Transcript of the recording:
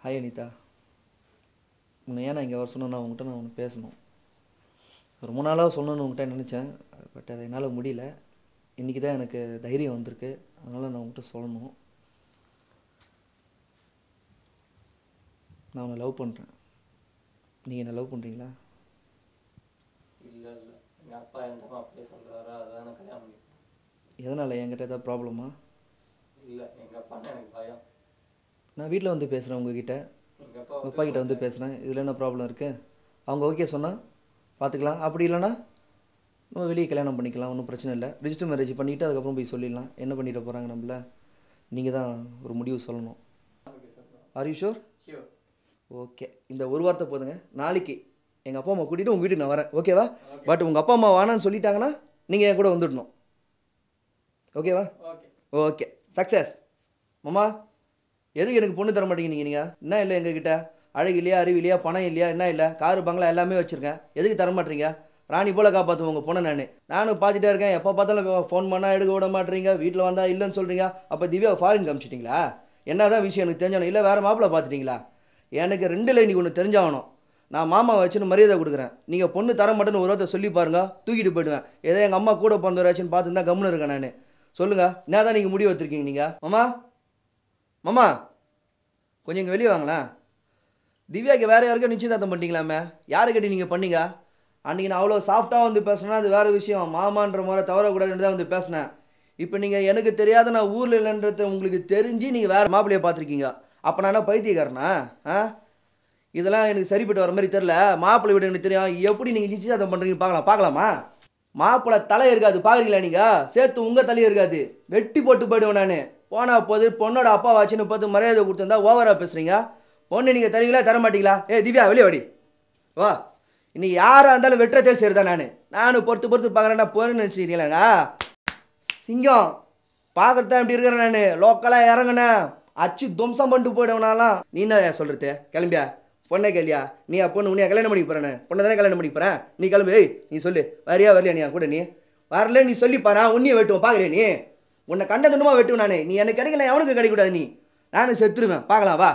Hi Anitha, உன்னை ஏன் நான் இங்கே வர சொன்னேன்னா உங்கள்கிட்ட நான் ஒன்று பேசணும். ரொம்ப நாளாக சொல்லணும்னு உங்கள்கிட்ட நினச்சேன். பட் அதை என்னால் முடியல. இன்றைக்கி தான் எனக்கு தைரியம் வந்திருக்கு. அதனால் நான் உங்கள்கிட்ட சொல்லணும். நான் உன்னை லவ் பண்ணுறேன். நீங்கள் என்ன லவ் பண்ணுறீங்களா? இல்லை இல்லை, எங்கள் அப்பா எந்த மாப்பிள்ளையே சொல்கிறாரோ அதுதான் கல்யாணம் பண்ணிப்பேன். எதனால்? என்கிட்ட ஏதாவது ப்ராப்ளமா? இல்லை, எங்கள் அப்பான்னு எனக்கு பயம். நான் வீட்டில் வந்து பேசுகிறேன் உங்ககிட்ட, எங்கள் உங்கள் அப்பா கிட்ட வந்து பேசுகிறேன். இதில் என்ன ப்ராப்ளம் இருக்குது? அவங்க ஓகே சொன்னால் பார்த்துக்கலாம். அப்படி இல்லைன்னா நம்ம வெளியே கல்யாணம் பண்ணிக்கலாம், ஒன்றும் பிரச்சனை இல்லை. ரிஜிஸ்டர் மேரேஜ் பண்ணிவிட்டு அதுக்கப்புறம் போய் சொல்லிடலாம். என்ன பண்ணிட்டு போகிறாங்க நம்மள? நீங்கள் தான் ஒரு முடிவு சொல்லணும். Are you sure? Sure. Okay, இந்த ஒரு வார்த்தை போதுங்க. நாளைக்கு எங்கள் அப்பா அம்மா கூட்டிகிட்டு உங்கள் வீட்டுக்கு நான் வரேன், ஓகேவா? பட் உங்கள் அப்பா அம்மா வேணான்னு சொல்லிட்டாங்கன்னா நீங்கள் என் கூட வந்துடணும், ஓகேவா? Okay okay, success. மாமா, எதுக்கு எனக்கு பொண்ணு தர மாட்டேங்க நீங்கள்? என்ன இல்லை எங்ககிட்ட? அழகு இல்லையா, அறிவு இல்லையா, பணம் இல்லையா, என்ன இல்லை? காரு பங்களா எல்லாமே வச்சுருக்கேன். எதுக்கு தர மாட்டேறீங்க? ராணி போல் காப்பாற்றுவோம் உங்கள் பொண்ணை. நானும் பார்த்துட்டே இருக்கேன். எப்போ பார்த்தாலும் ஃபோன் பண்ணால் எடுக்க விட மாட்டேறீங்க. வீட்டில் வந்தால் இல்லைன்னு சொல்கிறீங்க. அப்போ திவ்யா ஃபாரின் காமிச்சிட்டிங்களா? என்ன தான் விஷயம் எனக்கு தெரிஞ்சாகணும். இல்லை வேறு மாப்பிள்ளை பார்த்துட்டிங்களா? எனக்கு 2 இன்றைக்கி ஒன்று தெரிஞ்சாகணும். நான் மாமாவை வச்சுன்னு மரியாதை கொடுக்குறேன். நீங்கள் பொண்ணு தர மாட்டேன்னு ஒரு வார்த்தை சொல்லி பாருங்க, தூக்கிட்டு போயிடுவேன். ஏதோ எங்கள் அம்மா கூட பிறந்தவராச்சுன்னு பார்த்துருந்தா கம்முன்னு இருக்கேன் நான். சொல்லுங்கள், என்ன தான் நீங்கள் முடிவு வச்சுருக்கீங்க நீங்கள்? மாமா, மாமா, கொஞ்சம் இங்கே வெளியே வாங்களேன். திவ்யாவுக்கு வேறு யாருக்கும் நிச்சயதார்த்தம் பண்ணிட்டீங்களாமே? யாரை கட்டி நீங்கள் பண்ணீங்க? அன்றைக்கி நான் அவ்வளோ சாஃப்டாக வந்து பேசுனேன்னா அது வேறு விஷயம். மாமான்ற முறை தவறக்கூடாதுன்னு தான் வந்து பேசினேன். இப்போ நீங்கள் எனக்கு தெரியாத நான் ஊரில் இல்லைன்றது உங்களுக்கு தெரிஞ்சு நீங்கள் வேறு மாப்பிள்ளையை பார்த்துருக்கீங்க. அப்போ நான் என்ன பைத்தியக்காரனா? இதெல்லாம் எனக்கு சரிப்பட்டு வர மாதிரி தெரில. மாப்பிள்ளை விட எனக்கு தெரியும். எப்படி நீங்கள் நிச்சயதார்த்தம் பண்ணுறீங்க பார்க்கலாமா? மாப்பிள்ளை தலை இருக்காது, பார்க்குறீங்களா நீங்கள்? சேர்த்து உங்கள் தலையும் இருக்காது. வெட்டி போட்டு போயிடுவேன் நான். போனால் போது பொண்ணோட அப்பா வாச்சின்னு பார்த்து மரியாதை கொடுத்துருந்தா ஓவராக பேசுகிறீங்க. பொண்ணு நீங்கள் தருவீங்களா தர மாட்டீங்களா? திவ்யா வெளியே வாடி வா. இன்னைக்கு யாராக இருந்தாலும் வெட்டுறதே சரிதான். நானும் பொறுத்து பார்க்குறேன்னா போறேன்னு நினச்சிக்கிறீங்களாங்க? சிங்கம் பார்க்குறது தான் இப்படி இருக்கிறேன் நான். லோக்கலாக இறங்கினேன் அச்சு துவம்சம் பண்ணிட்டு போயிடுவேனாலாம். நீ என்ன சொல்கிறது? கிளம்பியா? பொண்ணை கேள்வியா? நீ பொண்ணு உன்னையா கல்யாணம் பண்ணி போகிறேன்னு? பொண்ணை தானே கல்யாணம் பண்ணி போகிறேன். நீ கிளம்பு. நீ சொல்லு, வரியா வரலையா? நீ கூட நீ வரல, நீ சொல்லிப்பாரா? உன்னையே வெட்டுவோம் பார்க்குறேன். நீ உன்னை கண்ட துண்டமாக வெட்டுவேன் நான். நீ எனக்கு கிடைக்கல, எவனுக்கு கிடைக்கூடாது. நானும் செத்துருவேன், பார்க்கலாம் வா.